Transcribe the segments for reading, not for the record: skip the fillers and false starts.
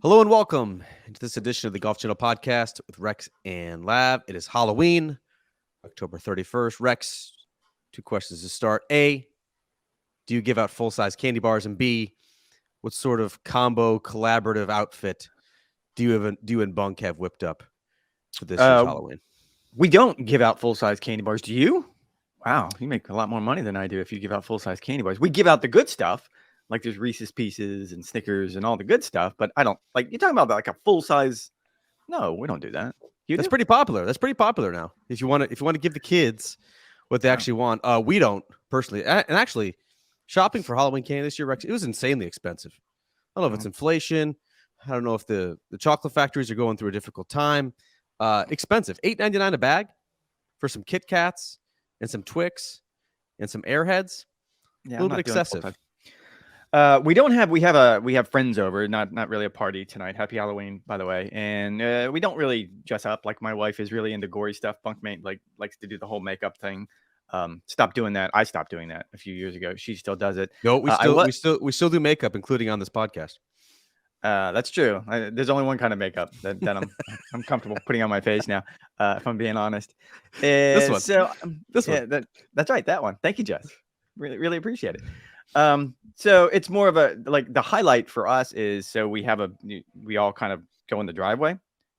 Hello and welcome to this edition of the Golf Channel podcast with Rex and Lav. It is Halloween, October 31st. Rex, two questions to start. A, do you give out full-size candy bars? And B, what sort of combo collaborative outfit do you and Bunk have whipped up for this year's Halloween? We don't give out full-size candy bars. Do you? Wow, you make a lot more money than I do if you give out full-size candy bars. We give out the good stuff, like there's Reese's Pieces and Snickers and all the good stuff, but I don't like you're talking about like a full-size. No, we don't do that. That's pretty popular. That's pretty popular now. If you want to give the kids what they actually want, we don't personally. And actually, shopping for Halloween candy this year, Rex, it was insanely expensive. I don't know if it's inflation. I don't know if the chocolate factories are going through a difficult time. Expensive. $8.99 a bag for some Kit Kats and some Twix and some Airheads. Yeah, a little bit excessive. We have friends over, not really a party tonight. Happy Halloween, by the way. And we don't really dress up. Like my wife is really into gory stuff. Bunkmate likes to do the whole makeup thing. Stop doing that. I stopped doing that a few years ago. She still does it. No, we still do makeup, including on this podcast. That's true. There's only one kind of makeup that I'm comfortable putting on my face now, if I'm being honest. This one. That's right. That one. Thank you, Jess. Really appreciate it. So it's more of a like the highlight for us is so we all kind of go in the driveway.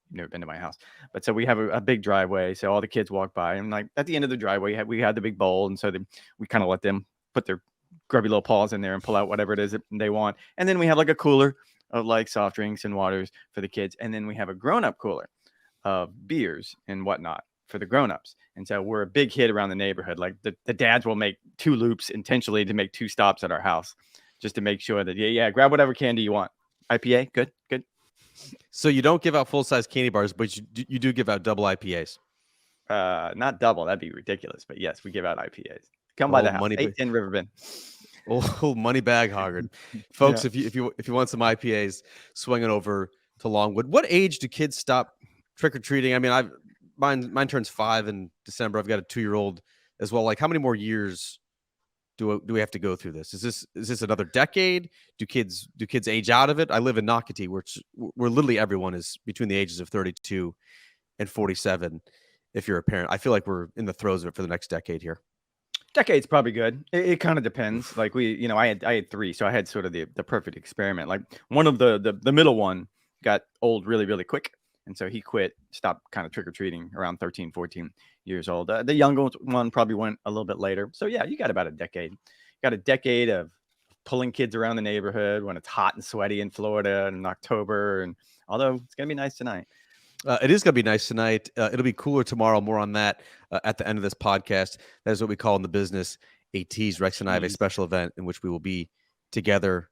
You've never been to my house, but so we have a big driveway. So all the kids walk by, and like at the end of the driveway, we had the big bowl, and so we kind of let them put their grubby little paws in there and pull out whatever it is that they want, and then we have like a cooler of like soft drinks and waters for the kids. And then we have a grown-up cooler of beers and whatnot for the grown-ups. And so we're a big hit around the neighborhood. Like the dads will make 2 loops intentionally to make 2 stops at our house just to make sure that, yeah, grab whatever candy you want. IPA, good. So you don't give out full-size candy bars, but you do give out double IPAs. Not double. That'd be ridiculous. But yes, we give out IPAs. Come by the house. 810 Riverbend. Old money bag hoggard, folks. Yeah. If you want some IPAs, swing it over to Longwood. What age do kids stop trick or treating? I mean, mine turns 5 in December. I've got a 2-year-old as well. Like, how many more years do we have to go through this? Is this another decade? Do kids age out of it? I live in Nocatee, where literally everyone is between the ages of 32 and 47. If you're a parent, I feel like we're in the throes of it for the next decade here. Decade's probably good. It kind of depends. Like I had 3, so I had sort of the perfect experiment. Like one of the middle one got old really, really quick. And so he stopped kind of trick-or-treating around 13, 14 years old. The younger one probably went a little bit later. So yeah, you got about a decade. You got a decade of pulling kids around the neighborhood when it's hot and sweaty in Florida in October. And although it's going to be nice tonight. It is going to be nice tonight. It'll be cooler tomorrow. More on that at the end of this podcast. That is what we call in the business a tease. Rex and I have a special event in which we will be together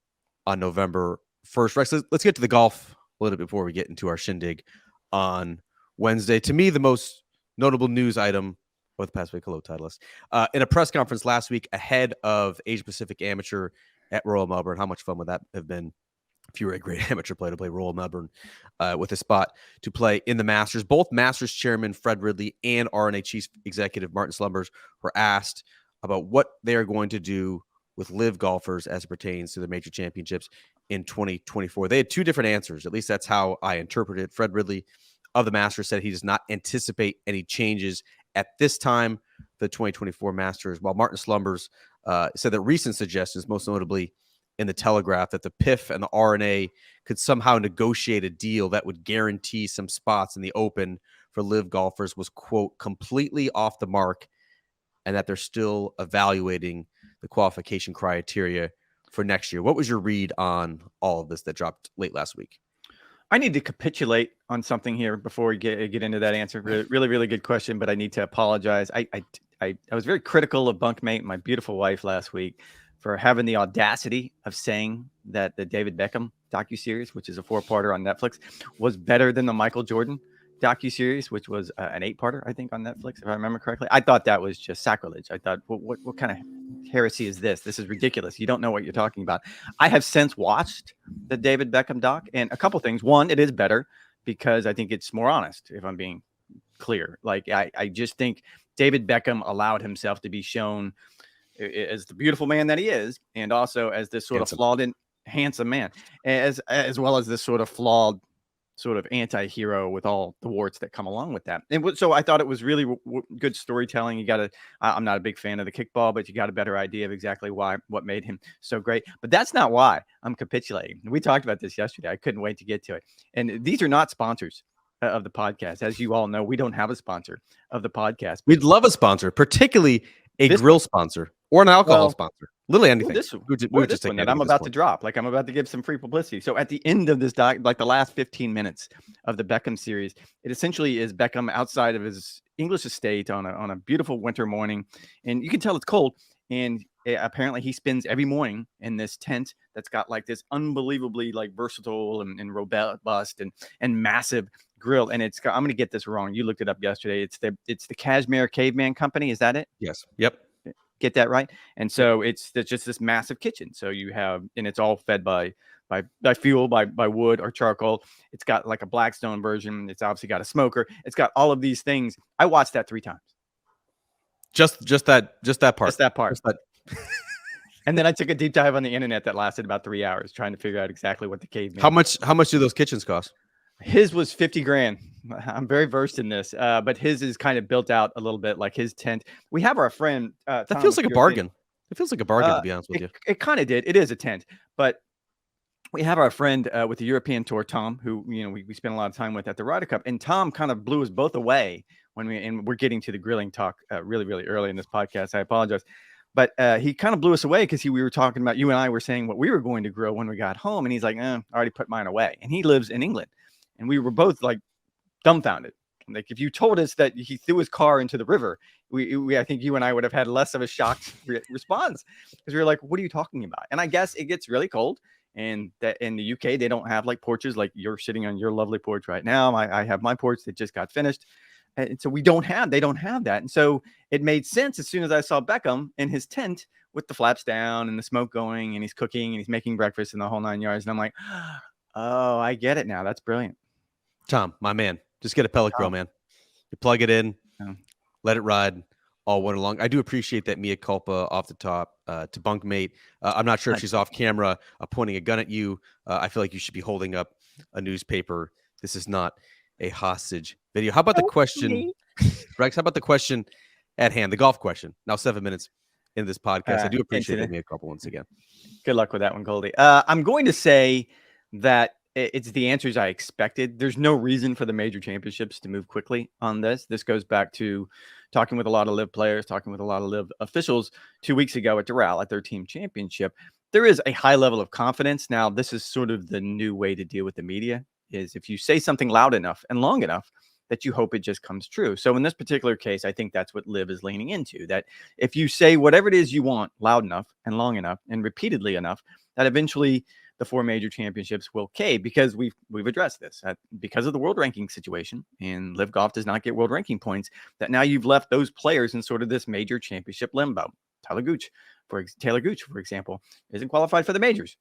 on November 1st. Rex, let's get to the golf a little bit before we get into our shindig on Wednesday. To me, the most notable news item of the past week, hello, Titleist, in a press conference last week ahead of Asia Pacific Amateur at Royal Melbourne. How much fun would that have been? If you were a great amateur player to play Royal Melbourne with a spot to play in the Masters. Both Masters chairman Fred Ridley and RNA chief executive Martin Slumbers were asked about what they are going to do with live golfers as it pertains to the major championships in 2024. They had 2 different answers. At least that's how I interpreted it. Fred Ridley of the Masters said he does not anticipate any changes at this time for the 2024 Masters, while Martin Slumbers said that recent suggestions, most notably in the Telegraph, that the PIF and the RNA could somehow negotiate a deal that would guarantee some spots in the Open for live golfers was, quote, completely off the mark, and that they're still evaluating the qualification criteria for next year. What was your read on all of this that dropped late last week? I need to capitulate on something here before we get into that answer. Really, really good question, but I need to apologize. I was very critical of Bunkmate, my beautiful wife, last week for having the audacity of saying that the David Beckham docuseries, which is a 4-parter on Netflix, was better than the Michael Jordan docuseries, which was an 8-parter, I think, on Netflix, if I remember correctly. I thought that was just sacrilege. I thought, what kind of heresy is this? This is ridiculous. You don't know what you're talking about. I have since watched the David Beckham doc, and a couple things. One, it is better because I think it's more honest, if I'm being clear. Like, I just think David Beckham allowed himself to be shown as the beautiful man that he is, and also as this sort of flawed in handsome man, as well as this sort of flawed sort of anti-hero with all the warts that come along with that. And so I thought it was really good storytelling. You got to, I'm not a big fan of the kickball, but you got a better idea of exactly what made him so great. But that's not why I'm capitulating. We talked about this yesterday. I couldn't wait to get to it. And these are not sponsors of the podcast. As you all know, we don't have a sponsor of the podcast. We'd love a sponsor, particularly a grill sponsor or an alcohol sponsor. Literally anything. This one that I'm about to drop, like I'm about to give some free publicity. So at the end of this like the last 15 minutes of the Beckham series, it essentially is Beckham outside of his English estate on a beautiful winter morning, and you can tell it's cold. And apparently he spends every morning in this tent that's got like this unbelievably like versatile and robust and massive grill. And it's got, I'm going to get this wrong. You looked it up yesterday. It's the Cashmere Caveman Company. Is that it? Yes. Yep. Get that right. And so it's just this massive kitchen. So you have, and it's all fed by fuel, by wood or charcoal. It's got like a Blackstone version. It's obviously got a smoker. It's got all of these things. I watched that 3 times. Just that part. And then I took a deep dive on the internet that lasted about 3 hours trying to figure out exactly what the caveman. How much do those kitchens cost? His was 50 grand. I'm very versed in this, but his is kind of built out a little bit like his tent. We have our friend. That feels like a bargain. It feels like a bargain, to be honest with you. It kind of did. It is a tent, but we have our friend with the European tour, Tom, who we spent a lot of time with at the Ryder Cup, and Tom kind of blew us both away and we're getting to the grilling talk really, really early in this podcast. I apologize. But he kind of blew us away because we were talking about, you and I were saying what we were going to grill when we got home. And he's like, I already put mine away. And he lives in England. And we were both like dumbfounded. Like if you told us that he threw his car into the river, I think you and I would have had less of a shocked response, because we were like, what are you talking about? And I guess it gets really cold. And that in the UK, they don't have like porches like you're sitting on your lovely porch right now. I have my porch that just got finished. And so they don't have that. And so it made sense as soon as I saw Beckham in his tent with the flaps down and the smoke going, and he's cooking and he's making breakfast in the whole 9 yards. And I'm like, oh, I get it now. That's brilliant. Tom, my man, just get a pellet grill, man. You plug it in, let it ride all winter long. I do appreciate that mea culpa off the top to bunkmate. I'm not sure if she's off camera pointing a gun at you. I feel like you should be holding up a newspaper. This is not a hostage video. How about the question, Rex? How about the question at hand, the golf question? Now 7 minutes in this podcast. I do appreciate it. Me a couple once again. Good luck with that one, Goldie. I'm going to say that it's the answers I expected. There's no reason for the major championships to move quickly on this. This goes back to talking with a lot of LIV players, talking with a lot of LIV officials 2 weeks ago at Doral at their team championship. There is a high level of confidence. Now, this is sort of the new way to deal with the media, is if you say something loud enough and long enough that you hope it just comes true. So in this particular case, I think that's what LIV is leaning into, that if you say whatever it is you want loud enough and long enough and repeatedly enough, that eventually the 4 major championships will cave, because we've addressed this because of the world ranking situation, and LIV Golf does not get world ranking points, that now you've left those players in sort of this major championship limbo. Taylor Gooch, for example, isn't qualified for the majors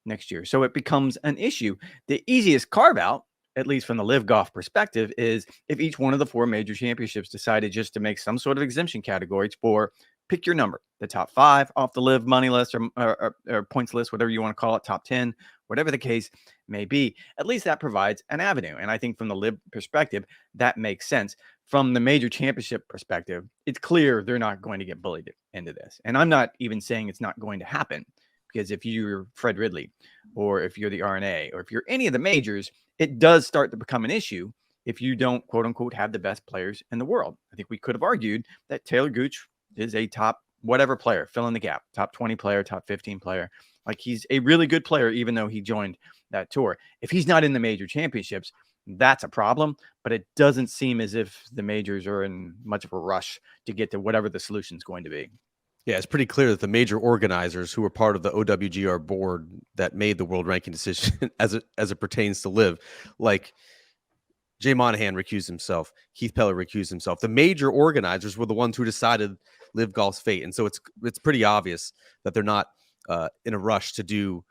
next year. So it becomes an issue. The easiest carve out, at least from the LIV Golf perspective, is if each one of the 4 major championships decided just to make some sort of exemption categories for, pick your number, the top 5 off the LIV money list or points list, whatever you want to call it, top 10, whatever the case may be. At least that provides an avenue. And I think from the LIV perspective, that makes sense. From the major championship perspective, it's clear they're not going to get bullied into this. And I'm not even saying it's not going to happen, because if you're Fred Ridley, or if you're the RNA, or if you're any of the majors, it does start to become an issue if you don't, quote unquote, have the best players in the world. I think we could have argued that Taylor Gooch is a top whatever player, fill in the gap, top 20 player, top 15 player. Like, he's a really good player, even though he joined that tour. If he's not in the major championships, that's a problem, but it doesn't seem as if the majors are in much of a rush to get to whatever the solution is going to be. Yeah, it's pretty clear that the major organizers who were part of the OWGR board that made the world ranking decision as it pertains to LIV, like Jay Monahan recused himself, Keith Peller recused himself. The major organizers were the ones who decided LIV Golf's fate, and so it's pretty obvious that they're not in a rush to do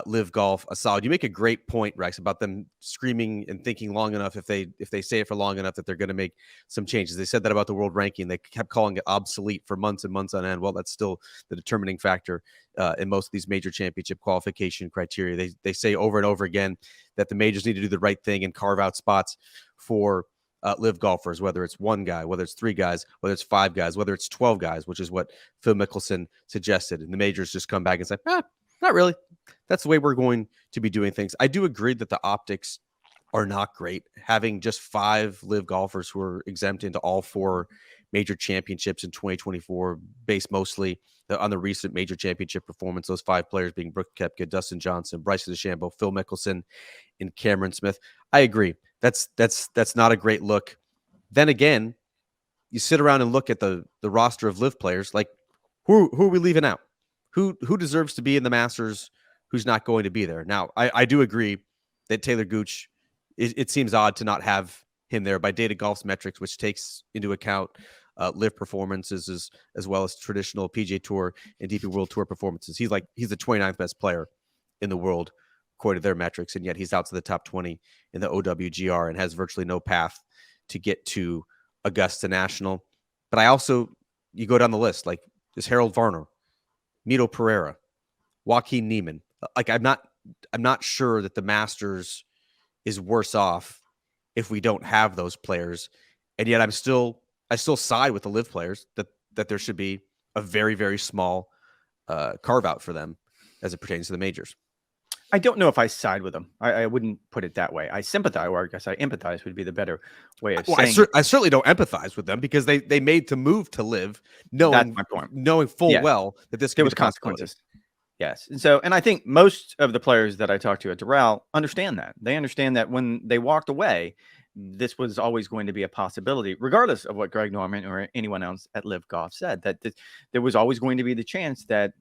Live Golf a solid. You make a great point, Rex, about them screaming and thinking long enough. If they say it for long enough, that they're going to make some changes. They said that about the world ranking. They kept calling it obsolete for months and months on end. Well, that's still the determining factor in most of these major championship qualification criteria. They say over and over again that the majors need to do the right thing and carve out spots for live golfers, whether it's one guy, whether it's three guys, whether it's five guys, whether it's 12 guys, which is what Phil Mickelson suggested. And the majors just come back and say, not really. That's the way we're going to be doing things. I do agree that the optics are not great. Having just 5 live golfers who are exempt into all 4 major championships in 2024, based mostly on the recent major championship performance, those 5 players being Brooke Koepka, Dustin Johnson, Bryson DeChambeau, Phil Mickelson, and Cameron Smith. I agree. That's not a great look. Then again, you sit around and look at the roster of live players, like who are we leaving out? Who deserves to be in the Masters? Who's not going to be there? Now, I do agree that Taylor Gooch, it seems odd to not have him there by Data Golf's metrics, which takes into account live performances as well as traditional PGA Tour and DP World Tour performances. He's the 29th best player in the world according to their metrics, and yet he's out to the top 20 in the OWGR and has virtually no path to get to Augusta National. But you go down the list, like there's Harold Varner, Mito Pereira, Joaquin Niemann. Like I'm not sure that the Masters is worse off if we don't have those players. And yet I still side with the live players that there should be a very, very small carve out for them as it pertains to the majors. I don't know if I side with them. I wouldn't put it that way. I sympathize, or I guess I empathize would be the better way of saying it. I certainly don't empathize with them because they made to move to live knowing full well that there was consequences. Yes. And I think most of the players that I talked to at Doral understand that. They understand that when they walked away, this was always going to be a possibility, regardless of what Greg Norman or anyone else at Live Golf said, that there was always going to be the chance that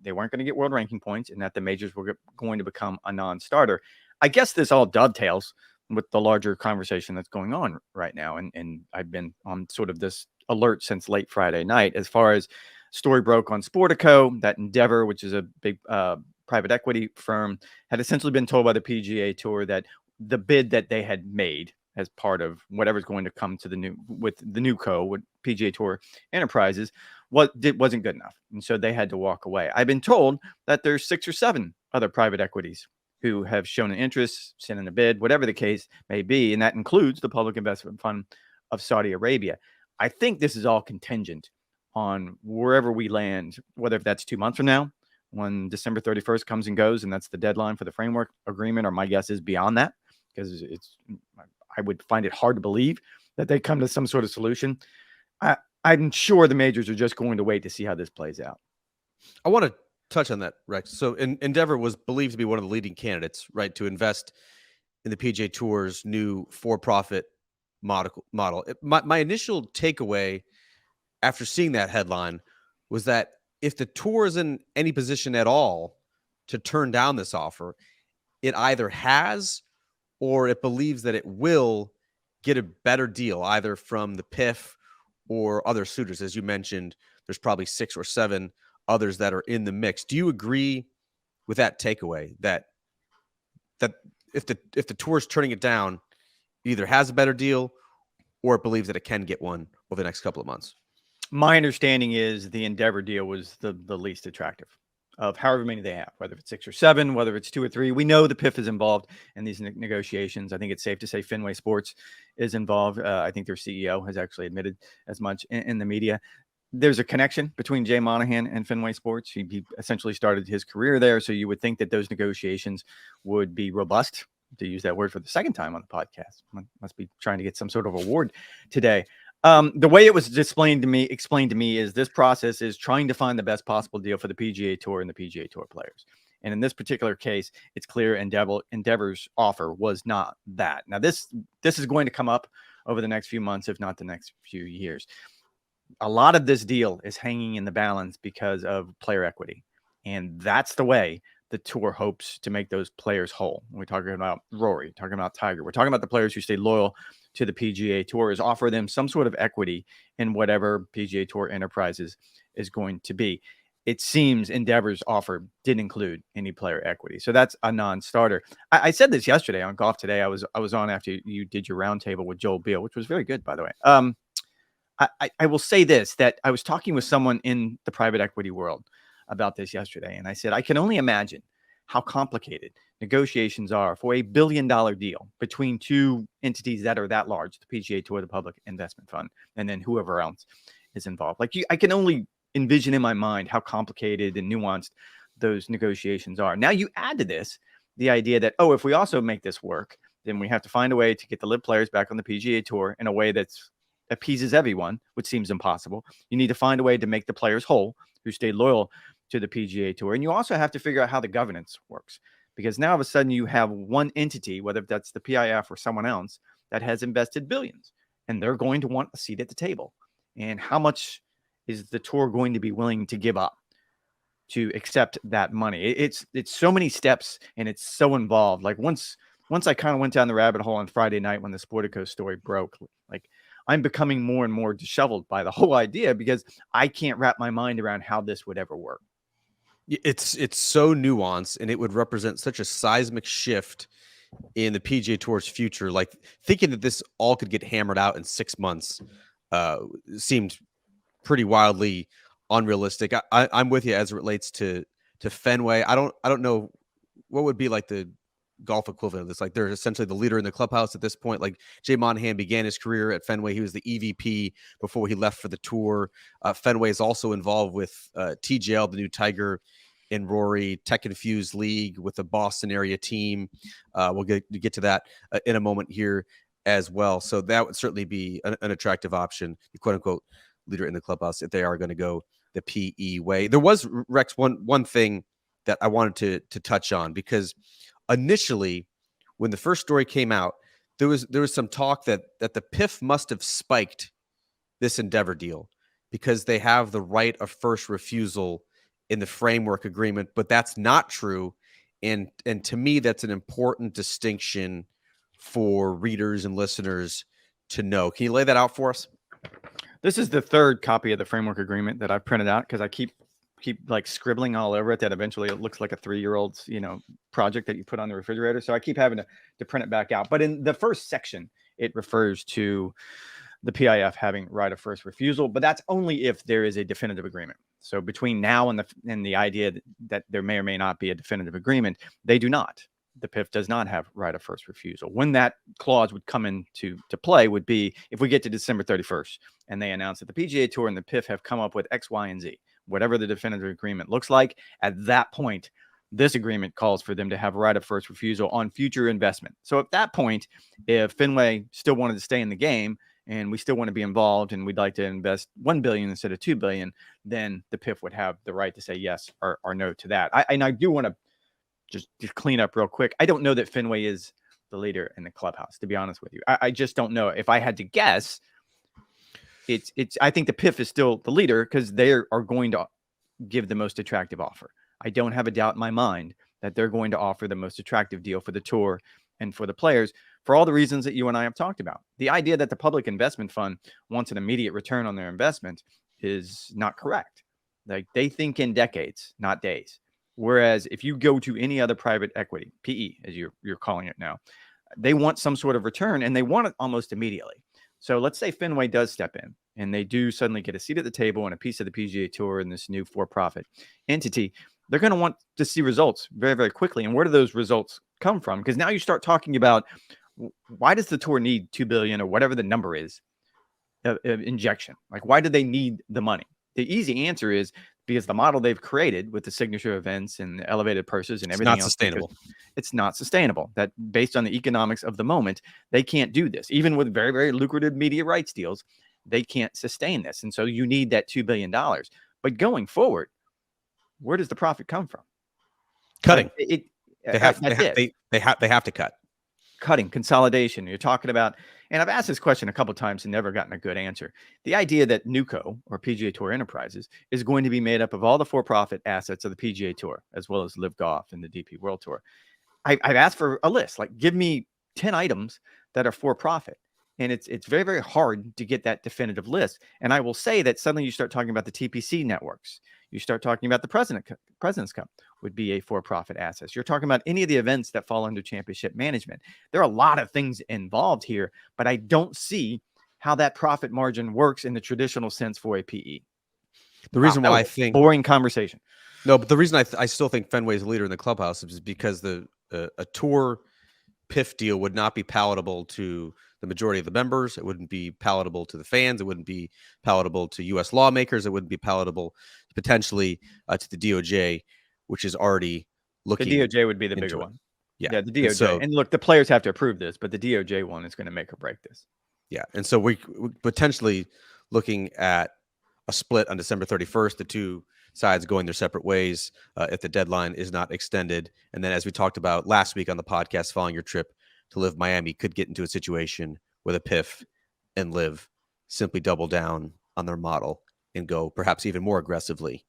they weren't going to get world ranking points and that the majors were going to become a non-starter. I guess this all dovetails with the larger conversation that's going on right now. And I've been on sort of this alert since late Friday night, as far as story broke on Sportico, that Endeavor, which is a big private equity firm, had essentially been told by the PGA Tour that the bid that they had made as part of whatever's going to come to the new PGA Tour Enterprises wasn't good enough. And so they had to walk away. I've been told that there's 6 or 7 other private equities who have shown an interest, sent in a bid, whatever the case may be. And that includes the Public Investment Fund of Saudi Arabia. I think this is all contingent on wherever we land, whether that's 2 months from now, when December 31st comes and goes, and that's the deadline for the framework agreement, or my guess is beyond that, because I would find it hard to believe that they come to some sort of solution. I'm sure the majors are just going to wait to see how this plays out. I want to touch on that, Rex. So Endeavor was believed to be one of the leading candidates, right, to invest in the PGA Tour's new for-profit model. My initial takeaway after seeing that headline was that if the tour is in any position at all to turn down this offer, it either has or it believes that it will get a better deal, either from the PIF or other suitors. As you mentioned, there's probably 6 or 7 others that are in the mix. Do you agree with that takeaway that if the tour is turning it down, it either has a better deal or it believes that it can get one over the next couple of months? My understanding is the Endeavor deal was the least attractive of however many they have, whether it's 6 or 7, whether it's 2 or 3. We know the PIF is involved in these negotiations. I think it's safe to say Fenway Sports is involved. I think their CEO has actually admitted as much in the media. There's a connection between Jay Monahan and Fenway Sports. He essentially started his career there. So you would think that those negotiations would be robust, to use that word for the second time on the podcast. Must be trying to get some sort of award today. The way it was explained to me is this process is trying to find the best possible deal for the PGA Tour and the PGA Tour players. And in this particular case, it's clear Endeavor's offer was not that. Now, this is going to come up over the next few months, if not the next few years. A lot of this deal is hanging in the balance because of player equity. And that's the way the tour hopes to make those players whole. We're talking about Rory, talking about Tiger. We're talking about the players who stay loyal to the PGA Tour, is offer them some sort of equity in whatever PGA Tour Enterprises is going to be. it seems Endeavor's offer didn't include any player equity. So that's a non-starter. I said this yesterday on Golf Today. I was on after you did your roundtable with Joel Beal, which was very good, by the way. I will say this, that I was talking with someone in the private equity world about this yesterday. And I said, I can only imagine how complicated negotiations are for $1 billion deal between two entities that are that large, the PGA Tour, the Public Investment Fund, and then whoever else is involved. Like I can only envision in my mind how complicated and nuanced those negotiations are. Now you add to this the idea that, oh, if we also make this work, then we have to find a way to get the LIV players back on the PGA Tour in a way that's appeases everyone, which seems impossible. You need to find a way to make the players whole who stay loyal to the PGA Tour. And you also have to figure out how the governance works, because now all of a sudden you have one entity, whether that's the PIF or someone else, that has invested billions, and they're going to want a seat at the table. And how much is the tour going to be willing to give up to accept that money? It's so many steps, and it's so involved. Like once I kind of went down the rabbit hole on Friday night when the Sportico story broke, like I'm becoming more and more disheveled by the whole idea, because I can't wrap my mind around how this would ever work. It's so nuanced, and it would represent such a seismic shift in the PGA Tour's future. Like thinking that this all could get hammered out in 6 months seemed pretty wildly unrealistic. I'm with you as it relates to Fenway. I don't know what would be like the golf equivalent of this. Like they're essentially the leader in the clubhouse at this point. Like Jay Monahan began his career at Fenway. He was the EVP before he left for the tour. Fenway is also involved with TGL, the new Tiger and Rory tech-infused league with the Boston area team. We'll get to that in a moment here as well. So that would certainly be an attractive option, the quote-unquote leader in the clubhouse, if they are going to go the PE way. There was, Rex, one thing that I wanted to touch on, because initially, when the first story came out, there was some talk that the PIF must have spiked this Endeavor deal because they have the right of first refusal in the framework agreement, but that's not true. And to me, that's an important distinction for readers and listeners to know. Can you lay that out for us? This is the third copy of the framework agreement that I've printed out, because I keep like scribbling all over it that eventually it looks like a 3-year-old's, project that you put on the refrigerator. So I keep having to print it back out. But in the first section, it refers to the PIF having right of first refusal, but that's only if there is a definitive agreement. So between now and the idea that there may or may not be a definitive agreement, they do not. The PIF does not have right of first refusal. When that clause would come into play would be if we get to December 31st and they announce that the PGA Tour and the PIF have come up with X, Y, and Z, whatever the definitive agreement looks like. At that point, this agreement calls for them to have right of first refusal on future investment. So at that point, if Fenway still wanted to stay in the game and we still want to be involved and we'd like to invest $1 billion instead of $2 billion, then the PIF would have the right to say yes or no to that. I do want to just clean up real quick. I don't know that Fenway is the leader in the clubhouse, to be honest with you. I just don't know. If I had to guess, I think the PIF is still the leader because they are going to give the most attractive offer. I don't have a doubt in my mind that they're going to offer the most attractive deal for the tour and for the players for all the reasons that you and I have talked about. The idea that the Public Investment Fund wants an immediate return on their investment is not correct. Like they think in decades, not days. Whereas if you go to any other private equity, PE, as you're calling it now, they want some sort of return and they want it almost immediately. So let's say Fenway does step in and they do suddenly get a seat at the table and a piece of the PGA Tour in this new for-profit entity. They're going to want to see results very, very quickly. And where do those results come from? Because now you start talking about why does the tour need $2 billion or whatever the number is of injection? Like, why do they need the money? The easy answer is because the model they've created with the signature events and the elevated purses and everything else, sustainable. It's not sustainable. That based on the economics of the moment, they can't do this. Even with very, very lucrative media rights deals, they can't sustain this. And so you need that $2 billion. But going forward, where does the profit come from? Cutting. They have to cut. Cutting, consolidation. You're talking about, and I've asked this question a couple of times and never gotten a good answer. The idea that NewCo or PGA Tour Enterprises is going to be made up of all the for-profit assets of the PGA Tour, as well as Live Golf and the DP World Tour. I've asked for a list, like give me 10 items that are for profit. And it's very, very hard to get that definitive list. And I will say that suddenly you start talking about the TPC networks. You start talking about the President's Cup would be a for-profit asset. You're talking about any of the events that fall under championship management. There are a lot of things involved here, but I don't see how that profit margin works in the traditional sense for a PE. The reason why I think boring conversation. No, but the reason I still think Fenway is a leader in the clubhouse is because a tour PIF deal would not be palatable to the majority of the members. It wouldn't be palatable to the fans. It wouldn't be palatable to U.S. lawmakers. It wouldn't be palatable potentially to the DOJ, which is already looking. The DOJ would be the bigger one. Yeah, the DOJ. And look, the players have to approve this, but the DOJ one is going to make or break this. Yeah, and so we're potentially looking at a split on December 31st. The two sides going their separate ways if the deadline is not extended. And then, as we talked about last week on the podcast, following your trip to Live Miami, could get into a situation where the PIF and Live simply double down on their model and go perhaps even more aggressively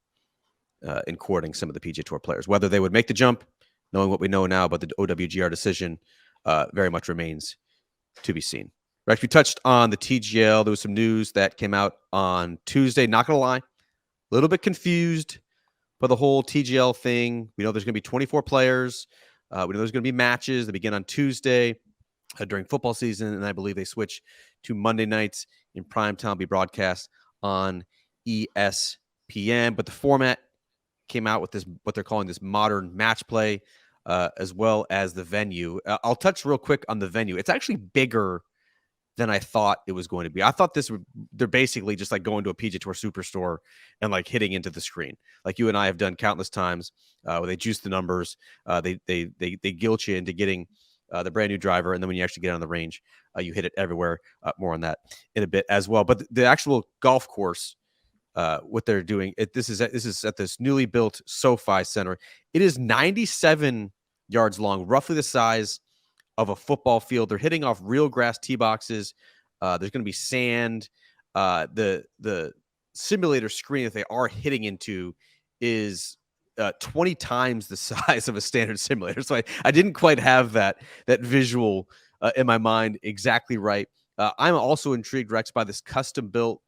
in courting some of the PGA Tour players. Whether they would make the jump, knowing what we know now about the OWGR decision, very much remains to be seen. Rex, we touched on the TGL. There was some news that came out on Tuesday. Not going to lie, a little bit confused by the whole TGL thing. We know there's going to be 24 players. We know there's going to be matches that begin on Tuesday during football season, and I believe they switch to Monday nights in primetime, be broadcast on ESPN. But the format came out with this, what they're calling this modern match play, as well as the venue. I'll touch real quick on the venue. It's actually bigger than I thought it was going to be. I thought they're basically just like going to a PGA Tour Superstore and like hitting into the screen, like you and I have done countless times, where they juice the numbers, they guilt you into getting the brand new driver, and then when you actually get on the range, you hit it everywhere. More on that in a bit as well. But the actual golf course, what they're doing, this is at this newly built SoFi Center. It is 97 yards long, roughly the size of a football field. They're hitting off real grass tee boxes. There's going to be sand. The simulator screen that they are hitting into is 20 times the size of a standard simulator. So I didn't quite have that visual in my mind exactly right. I'm also intrigued, Rex, by this custom built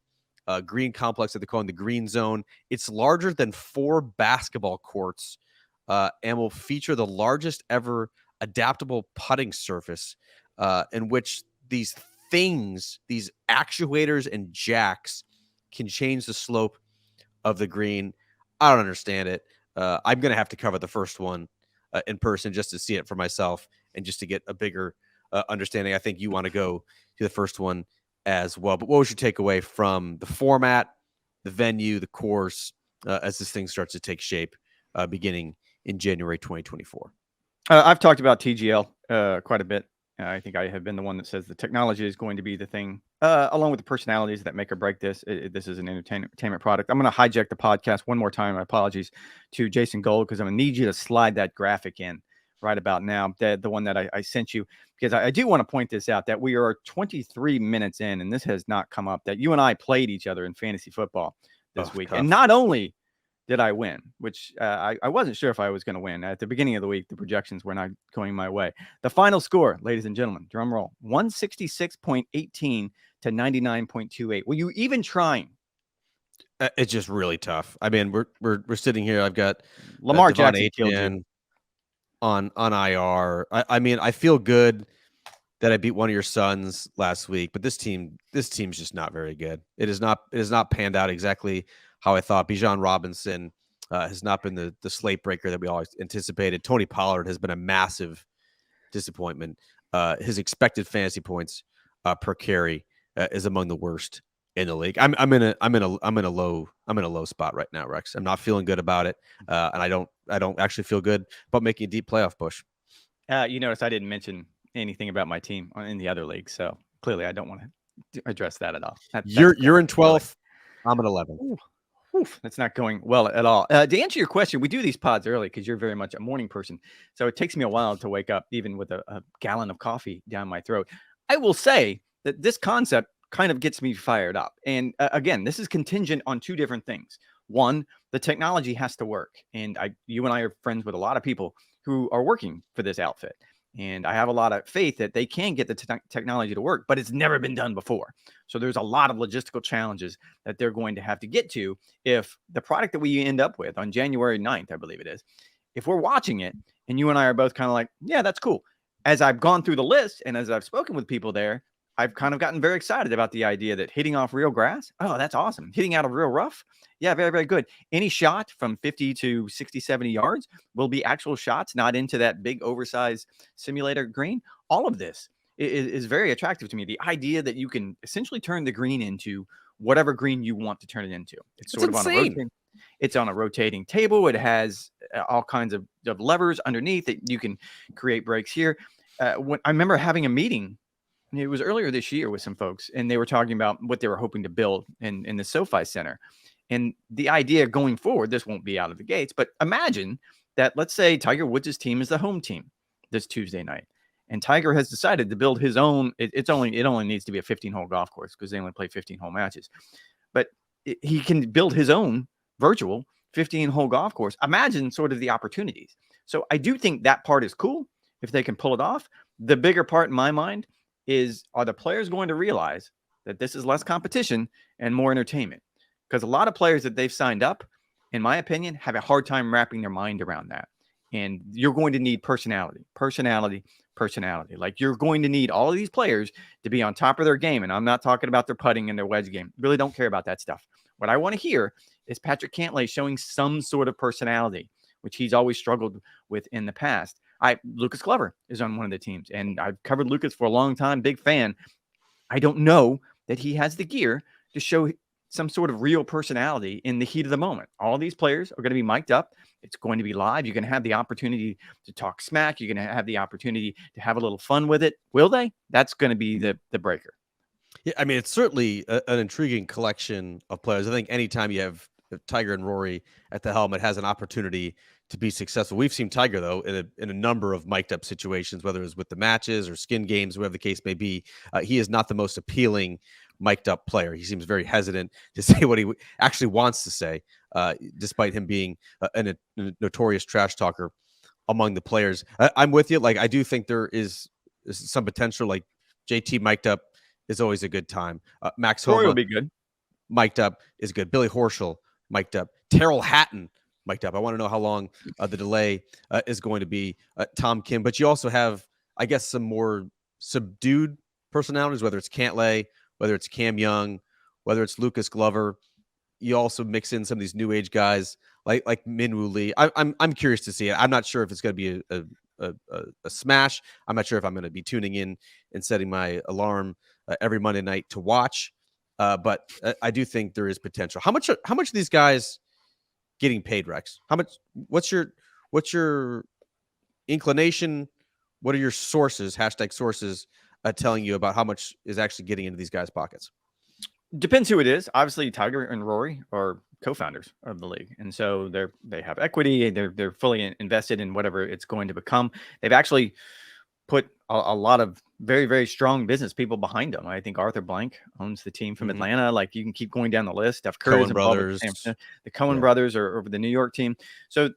green complex that they're calling the Green Zone. It's larger than 4 basketball courts and will feature the largest ever adaptable putting surface, in which these actuators and jacks can change the slope of the green. I don't understand it. I'm going to have to cover the first one in person just to see it for myself and just to get a bigger understanding. I think you want to go to the first one as well. But what was your takeaway from the format, the venue, the course, as this thing starts to take shape beginning in January 2024? I've talked about TGL quite a bit. I think I have been the one that says the technology is going to be the thing, along with the personalities that make or break this. This is an entertainment product. I'm going to hijack the podcast one more time. My apologies to Jason Gold, because I'm going to need you to slide that graphic in right about now, the one that I sent you, because I do want to point this out, that we are 23 minutes in, and this has not come up, that you and I played each other in fantasy football this week. Tough. And not only did I win, which I wasn't sure if I was going to win. At the beginning of the week, the projections were not going my way. The final score, ladies and gentlemen, drum roll, 166.18 to 99.28. Were you even trying? It's just really tough. I mean, we're sitting here. I've got Lamar Jackson killed you on IR. I mean, I feel good that I beat one of your sons last week, but this team's just not very good. It is not panned out exactly how I thought. Bijan Robinson has not been the slate breaker that we always anticipated. Tony Pollard has been a massive disappointment. His expected fantasy points per carry is among the worst in the league. I'm in a low spot right now, Rex. I'm not feeling good about it, and I don't actually feel good about making a deep playoff push. You notice I didn't mention anything about my team in the other league, so clearly I don't want to address that at all. You're in 12th. I'm at 11. That's not going well at all. To answer your question, we do these pods early because you're very much a morning person. So it takes me a while to wake up, even with a gallon of coffee down my throat. I will say that this concept kind of gets me fired up. And again, this is contingent on 2 different things. One, the technology has to work. And you and I are friends with a lot of people who are working for this outfit. And I have a lot of faith that they can get the technology to work, but it's never been done before. So there's a lot of logistical challenges that they're going to have to get to if the product that we end up with on January 9th, I believe it is, if we're watching it and you and I are both kind of like, yeah, that's cool. As I've gone through the list and as I've spoken with people there, I've kind of gotten very excited about the idea that hitting off real grass, oh, that's awesome. Hitting out of real rough, yeah, very, very good. Any shot from 50 to 60, 70 yards will be actual shots, not into that big oversized simulator green. All of this is very attractive to me. The idea that you can essentially turn the green into whatever green you want to turn it into. It's sort of insane. on a rotating. It's on a rotating table. It has all kinds of levers underneath that you can create breaks here. When I remember having a meeting, it was earlier this year with some folks, and they were talking about what they were hoping to build in the SoFi Center. And the idea going forward, this won't be out of the gates, but imagine that, let's say Tiger Woods' team is the home team this Tuesday night. And Tiger has decided to build his own. It only needs to be a 15-hole golf course because they only play 15-hole matches. But he can build his own virtual 15-hole golf course. Imagine sort of the opportunities. So I do think that part is cool if they can pull it off. The bigger part in my mind is, are the players going to realize that this is less competition and more entertainment? Because a lot of players that they've signed up, in my opinion, have a hard time wrapping their mind around that. And you're going to need personality. Like, you're going to need all of these players to be on top of their game. And I'm not talking about their putting and their wedge game. Really don't care about that stuff. What I want to hear is Patrick Cantlay showing some sort of personality, which he's always struggled with in the past. Lucas Glover is on one of the teams, and I've covered Lucas for a long time, big fan. I don't know that he has the gear to show some sort of real personality in the heat of the moment. All these players are going to be mic'd up. It's going to be live. You're going to have the opportunity to talk smack. You're going to have the opportunity to have a little fun with it. Will they? That's going to be the breaker. Yeah, I mean, it's certainly an intriguing collection of players. I think anytime you have Tiger and Rory at the helm, it has an opportunity to be successful. We've seen Tiger, though, in a number of mic'd up situations, whether it's with the matches or skin games, whatever the case may be. He is not the most appealing mic'd up player. He seems very hesitant to say what he actually wants to say, despite him being a notorious trash talker among the players. I'm with you. Like, I do think there is some potential. Like, JT mic'd up is always a good time. Max Homa Rory will be good. Mic'd up is good. Billy Horschel mic'd up. Terrell Hatton mic'd up. I want to know how long the delay is going to be. Tom Kim, but you also have, I guess, some more subdued personalities, whether it's Cantlay, whether it's Cam Young, whether it's Lucas Glover. You also mix in some of these new age guys like Min Woo Lee. I'm curious to see it. I'm not sure if it's going to be a smash. I'm not sure if I'm going to be tuning in and setting my alarm every Monday night to watch. But I do think there is potential. How much are these guys getting paid, Rex? How much? What's your inclination? What are your sources? #sources telling you about how much is actually getting into these guys' pockets? Depends who it is. Obviously, Tiger and Rory are co-founders of the league, and so they have equity. They're fully invested in whatever it's going to become. They've actually put a lot of very, very strong business people behind them. I think Arthur Blank owns the team from Atlanta. Like, you can keep going down the list. Steph Curry's involved with the Cohen brothers are over the New York team. So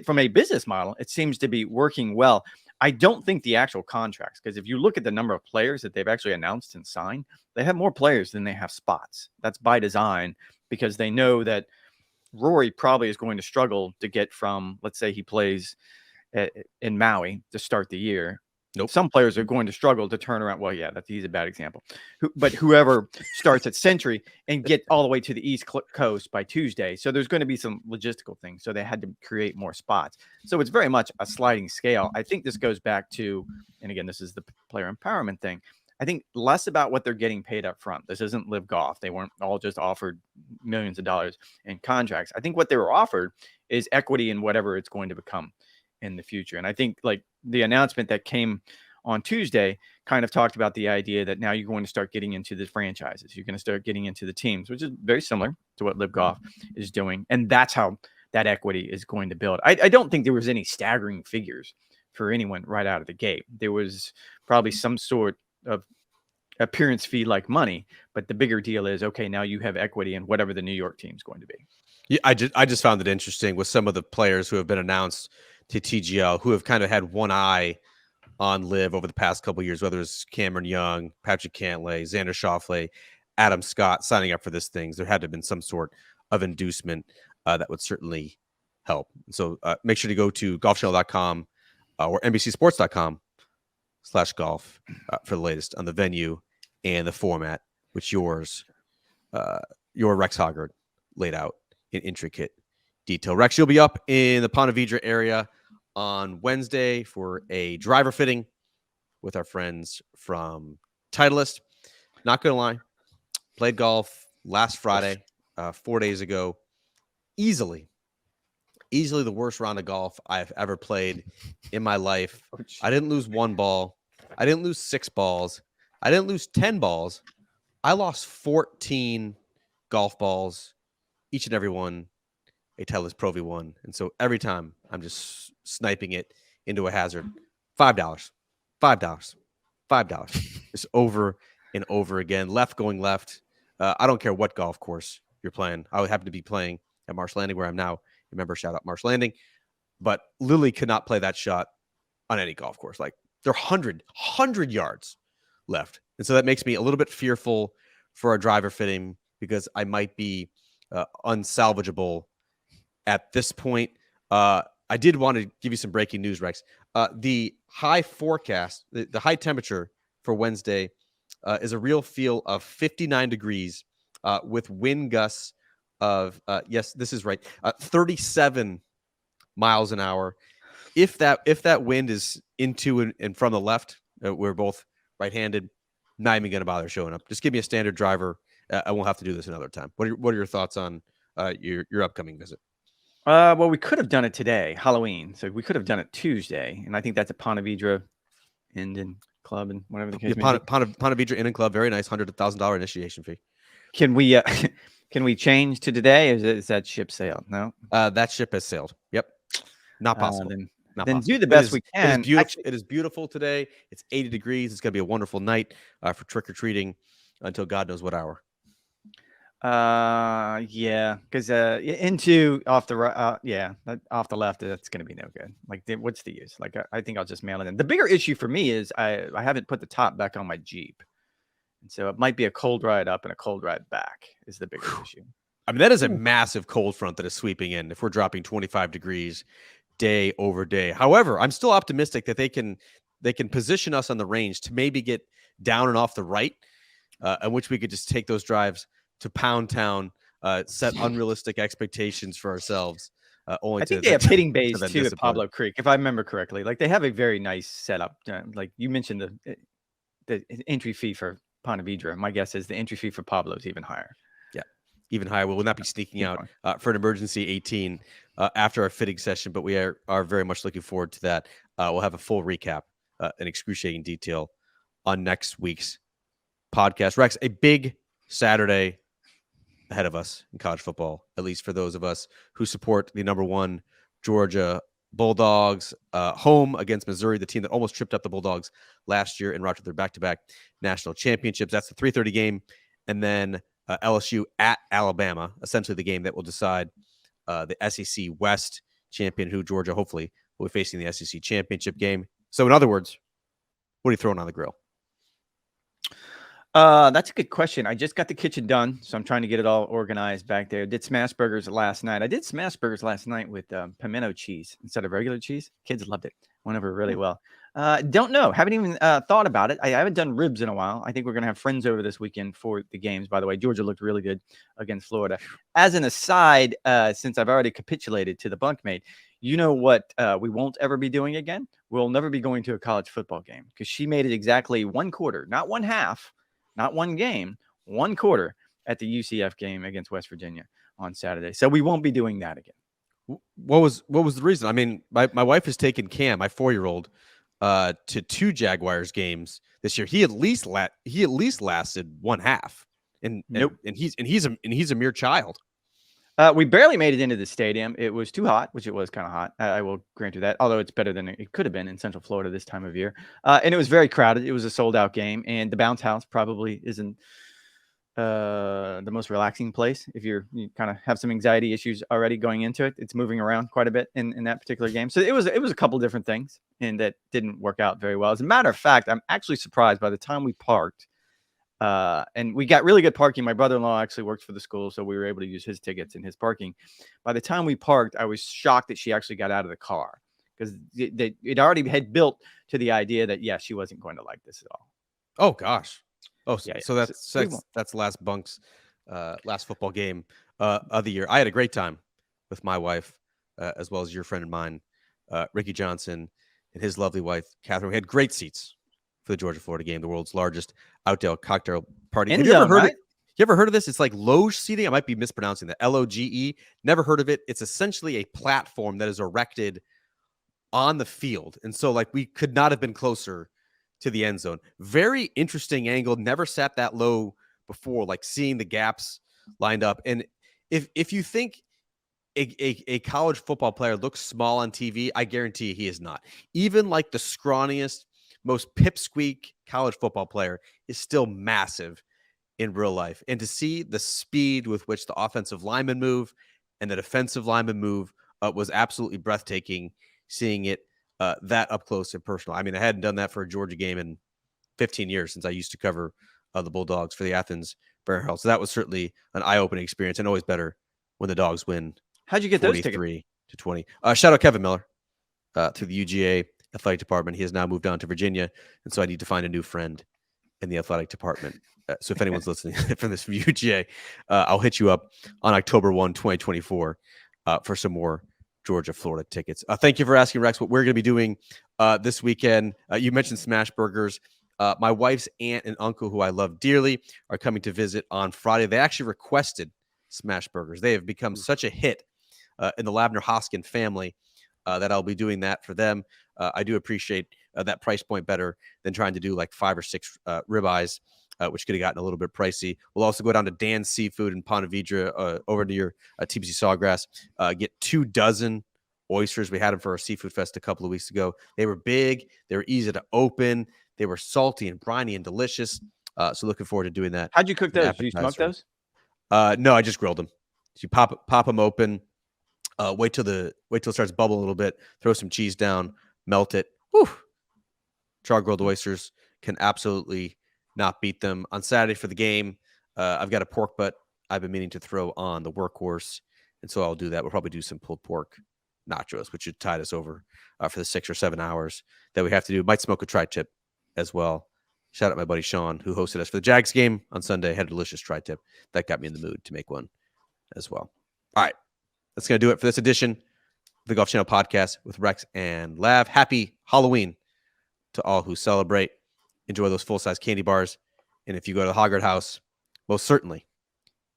from a business model, it seems to be working well. I don't think the actual contracts, because if you look at the number of players that they've actually announced and signed, they have more players than they have spots. That's by design, because they know that Rory probably is going to struggle to get from, let's say he plays in Maui to start the year. Nope. Some players are going to struggle to turn around. Well, yeah, he's a bad example. But whoever starts at Century and get all the way to the East Coast by Tuesday. So there's going to be some logistical things. So they had to create more spots. So it's very much a sliding scale. I think this goes back to, and again, this is the player empowerment thing. I think less about what they're getting paid up front. This isn't Live Golf. They weren't all just offered millions of dollars in contracts. I think what they were offered is equity in whatever it's going to become in the future. And I think, like, the announcement that came on Tuesday kind of talked about the idea that now you're going to start getting into the franchises. You're going to start getting into the teams, which is very similar to what Live Golf is doing. And that's how that equity is going to build. I don't think there was any staggering figures for anyone right out of the gate. There was probably some sort of appearance fee like money, but the bigger deal is, okay, now you have equity in whatever the New York team is going to be. Yeah, I just found it interesting with some of the players who have been announced to TGL, who have kind of had one eye on Liv over the past couple of years, whether it's Cameron Young, Patrick Cantlay, Xander Schauffele, Adam Scott signing up for this thing. There had to have been some sort of inducement that would certainly help. So make sure to go to golfchannel.com or NBCsports.com/golf for the latest on the venue and the format, which your Rex Hoggard laid out in intricate detail. Rex, you'll be up in the Ponte Vedra area on Wednesday for a driver fitting with our friends from Titleist. Not going to lie, played golf last Friday, 4 days ago. Easily the worst round of golf I've ever played in my life. I didn't lose 1 ball. I didn't lose 6 balls. I didn't lose 10 balls. I lost 14 golf balls, each and every one a Titleist Pro V1. And so every time I'm just sniping it into a hazard. $5, $5, $5. Just over and over again. Left going left. I don't care what golf course you're playing. I would happen to be playing at Marsh Landing, where I'm now. Remember, shout out Marsh Landing. But Lily could not play that shot on any golf course. Like, they're 100 yards left. And so that makes me a little bit fearful for our driver fitting, because I might be unsalvageable at this point. I did want to give you some breaking news, Rex. The high forecast, the high temperature for Wednesday is a real feel of 59 degrees with wind gusts of, yes, this is right, 37 miles an hour. If that wind is into and from the left, we're both right-handed, not even going to bother showing up. Just give me a standard driver. I won't have to do this another time. What are your thoughts on your upcoming visit? Well, we could have done it today, Halloween. So we could have done it Tuesday, and I think that's a Ponte Vedra Indian Club and whatever the case may be. Ponte Vedra Inn and Club, very nice, $100,000 initiation fee. Can we change to today? Or is that ship sailed? No, that ship has sailed. Yep, not possible. Then do the best we can. It is beautiful today. It's 80 degrees. It's going to be a wonderful night for trick-or-treating until God knows what hour. Yeah, because into off the left, that's going to be no good. Like, what's the use? Like, I think I'll just mail it in. The bigger issue for me is I haven't put the top back on my Jeep, and so it might be a cold ride up and a cold ride back is the bigger issue. I mean, that is a massive cold front that is sweeping in. If we're dropping 25 degrees day over day, however, I'm still optimistic that they can position us on the range to maybe get down and off the right, in which we could just take those drives to Pound Town, set unrealistic expectations for ourselves. I think they have hitting bays too at Pablo Creek, if I remember correctly. Like, they have a very nice setup. Like you mentioned, the entry fee for Ponte Vedra. My guess is the entry fee for Pablo is even higher. Yeah, even higher. We will not be sneaking out for an emergency 18 after our fitting session, but we are very much looking forward to that. We'll have a full recap in excruciating detail on next week's podcast. Rex, a big Saturday ahead of us in college football, at least for those of us who support the #1 Georgia Bulldogs, home against Missouri, the team that almost tripped up the Bulldogs last year and route to their back-to-back national championships. That's the 3:30 game. And then LSU at Alabama, essentially the game that will decide the SEC West champion, who Georgia hopefully will be facing the SEC championship game. So in other words, what are you throwing on the grill? That's a good question. I just got the kitchen done, so I'm trying to get it all organized back there. Did smash burgers last night. I did smash burgers last night with pimento cheese instead of regular cheese. Kids loved it. Went over really well. Don't know. Haven't even thought about it. I haven't done ribs in a while. I think we're going to have friends over this weekend for the games. By the way, Georgia looked really good against Florida. As an aside, since I've already capitulated to the bunkmate, you know what we won't ever be doing again? We'll never be going to a college football game, because she made it exactly one quarter, not one half. Not one game, one quarter at the UCF game against West Virginia on Saturday. So we won't be doing that again. What was the reason? I mean, my wife has taken Cam, my 4-year-old, to 2 Jaguars games this year. He at least lasted one half, and he's a mere child. We barely made it into the stadium. It was too hot, which it was kind of hot. I will grant you that, although it's better than it could have been in Central Florida this time of year. And it was very crowded. It was a sold-out game, and the bounce house probably isn't the most relaxing place. If you kind of have some anxiety issues already going into it, it's moving around quite a bit in that particular game. So it was a couple different things, and that didn't work out very well. As a matter of fact, I'm actually surprised by the time we parked, and we got really good parking. My brother-in-law actually works for the school, so we were able to use his tickets and his parking. By the time we parked, I was shocked that she actually got out of the car, because it already had built to the idea that, yeah, she wasn't going to like this at all. Oh gosh. Oh, Yeah, so that's last Bunk's last football game of the year. I had a great time with my wife, as well as your friend of mine, Ricky Johnson, and his lovely wife, Catherine. We had great seats for the Georgia-Florida game, the world's largest outdoor cocktail party. Have you ever heard it? You ever heard of this? It's like loge seating. I might be mispronouncing that. LOGE. Never heard of it. It's essentially a platform that is erected on the field. And so, like, we could not have been closer to the end zone. Very interesting angle. Never sat that low before, like seeing the gaps lined up. And if you think a college football player looks small on TV, I guarantee he is not. Even like the scrawniest, most pipsqueak college football player is still massive in real life. And to see the speed with which the offensive linemen move and the defensive linemen move was absolutely breathtaking, seeing it that up close and personal. I mean, I hadn't done that for a Georgia game in 15 years since I used to cover the Bulldogs for the Athens Bear Herald. So that was certainly an eye-opening experience, and always better when the Dogs win. How'd you get those tickets? 43-20. Shout out Kevin Miller through the UGA athletic department. He has now moved on to Virginia, and so I need to find a new friend in the athletic department. So if anyone's listening from this from UGA, I'll hit you up on October 1, 2024 for some more Georgia-Florida tickets. Thank you for asking, Rex, what we're going to be doing this weekend. You mentioned smash burgers. My wife's aunt and uncle, who I love dearly, are coming to visit on Friday. They actually requested smash burgers. They have become such a hit in the Labner-Hoskin family that I'll be doing that for them. I do appreciate that price point better than trying to do like 5 or 6 ribeyes, which could have gotten a little bit pricey. We'll also go down to Dan's Seafood in Ponte Vedra over near TBC Sawgrass, get 2 dozen oysters. We had them for our Seafood Fest a couple of weeks ago. They were big. They were easy to open. They were salty and briny and delicious. So looking forward to doing that. How'd you cook those? Did you smoke those? No, I just grilled them. So you pop them open. Wait till it starts bubbling a little bit. Throw some cheese down, melt it. Whew. Char grilled oysters can absolutely not beat them. On Saturday for the game, I've got a pork butt I've been meaning to throw on the workhorse, and so I'll do that. We'll probably do some pulled pork nachos, which should tide us over for the 6 or 7 hours that we have to do. Might smoke a tri-tip as well. Shout out my buddy Sean, who hosted us for the Jags game on Sunday. Had a delicious tri-tip. That got me in the mood to make one as well. All right. That's going to do it for this edition of the Golf Channel podcast with Rex and Lav. Happy Halloween to all who celebrate. Enjoy those full-size candy bars. And if you go to the Hoggard House, most certainly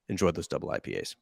enjoy those double IPAs.